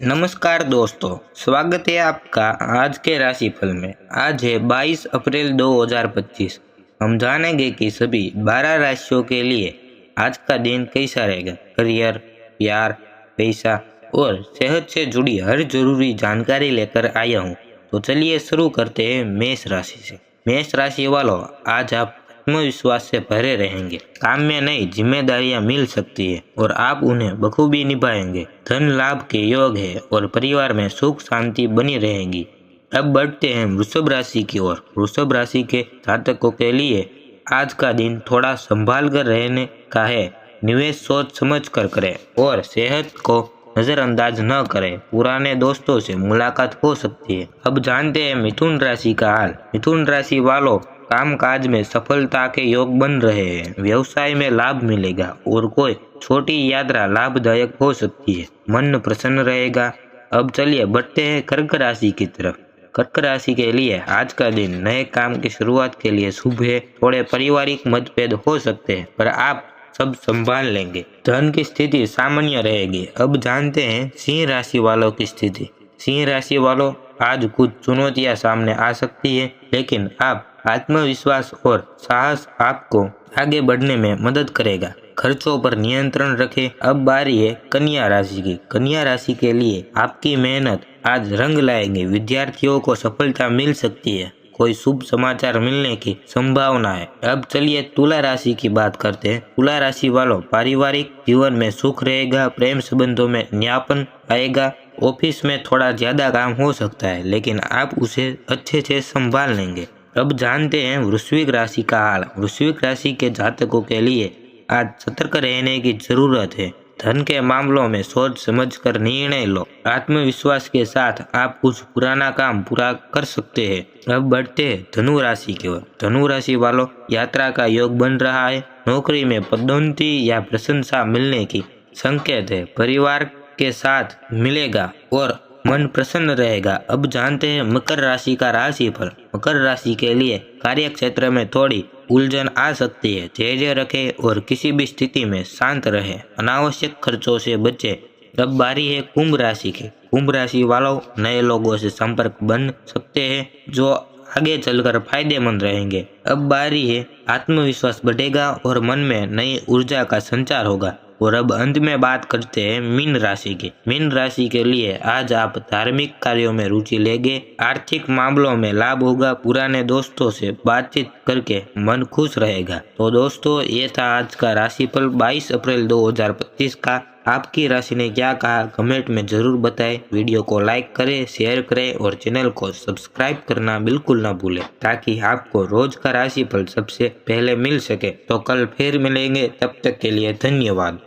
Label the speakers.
Speaker 1: नमस्कार दोस्तों, स्वागत है आपका आज के राशिफल में। आज है 22 अप्रैल 2025। हम जानेंगे कि सभी 12 राशियों के लिए आज का दिन कैसा रहेगा। करियर, प्यार, पैसा और सेहत से जुड़ी हर जरूरी जानकारी लेकर आया हूँ। तो चलिए शुरू करते हैं मेष राशि से। मेष राशि वालों, आज आप आत्मविश्वास से भरे रहेंगे। काम में नई जिम्मेदारियां मिल सकती है और आप उन्हें बखूबी निभाएंगे। धन लाभ के योग है और परिवार में सुख शांति बनी रहेगी। अब बढ़ते हैं वृषभ राशि की ओर। वृषभ राशि के जातकों के लिए आज का दिन थोड़ा संभाल कर रहने का है। निवेश सोच समझ कर करें और सेहत को नजरअंदाज न करें। पुराने दोस्तों से मुलाकात हो सकती है। अब जानते हैं मिथुन राशि का हाल। मिथुन राशि वालों, कामकाज में सफलता के योग बन रहे हैं। व्यवसाय में लाभ मिलेगा और कोई छोटी यात्रा लाभदायक हो सकती है। मन प्रसन्न रहेगा। अब चलिए बढ़ते हैं कर्क राशि की तरफ। कर्क राशि के लिए आज का दिन नए काम की शुरुआत के लिए शुभ है। थोड़े पारिवारिक मतभेद हो सकते हैं पर आप सब संभाल लेंगे। धन की स्थिति सामान्य रहेगी। अब जानते हैं सिंह राशि वालों की स्थिति। सिंह राशि वालों, आज कुछ चुनौतियां सामने आ सकती है, लेकिन आप आत्मविश्वास और साहस आपको आगे बढ़ने में मदद करेगा। खर्चों पर नियंत्रण रखें। अब बारी है कन्या राशि की। कन्या राशि के लिए आपकी मेहनत आज रंग लाएंगे। विद्यार्थियों को सफलता मिल सकती है। कोई शुभ समाचार मिलने की संभावना है। अब चलिए तुला राशि की बात करते हैं। तुला राशि वालों, पारिवारिक जीवन में सुख रहेगा। प्रेम संबंधों में न्यापन आएगा। ऑफिस में थोड़ा ज्यादा काम हो सकता है, लेकिन आप उसे अच्छे से संभाल लेंगे। अब जानते हैं वृश्चिक राशि का हाल। वृश्चिक राशि के जातकों के लिए आज सतर्क रहने की जरूरत है। धन के मामलों में सोच समझकर निर्णय लो। आत्मविश्वास के साथ आप कुछ पुराना काम पूरा कर सकते हैं। अब बढ़ते हैं धनु राशि की ओर। धनु राशि वालों, यात्रा का योग बन रहा है। नौकरी में पदोन्नति या प्रशंसा मिलने की संकेत है। परिवार के साथ मिलेगा और मन प्रसन्न रहेगा। अब जानते हैं मकर राशि का राशिफल। मकर राशि के लिए कार्य क्षेत्र में थोड़ी उलझन आ सकती है। धैर्य रखें और किसी भी स्थिति में शांत रहें। अनावश्यक खर्चों से बचें। अब बारी है कुंभ राशि की। कुंभ राशि वालों, नए लोगों से संपर्क बन सकते हैं जो आगे चलकर फायदेमंद रहेंगे। अब बारी है आत्मविश्वास बढ़ेगा और मन में नई ऊर्जा का संचार होगा। और अब अंत में बात करते हैं मीन राशि की। मीन राशि के लिए आज आप धार्मिक कार्यों में रुचि लेंगे। आर्थिक मामलों में लाभ होगा। पुराने दोस्तों से बातचीत करके मन खुश रहेगा। तो दोस्तों, ये था आज का राशिफल 22 अप्रैल 2025 का। आपकी राशि ने क्या कहा कमेंट में जरूर बताएं। वीडियो को लाइक करें, शेयर करें और चैनल को सब्सक्राइब करना बिल्कुल ना भूलें, ताकि आपको रोज का राशिफल सबसे पहले मिल सके। तो कल फिर मिलेंगे, तब तक के लिए धन्यवाद।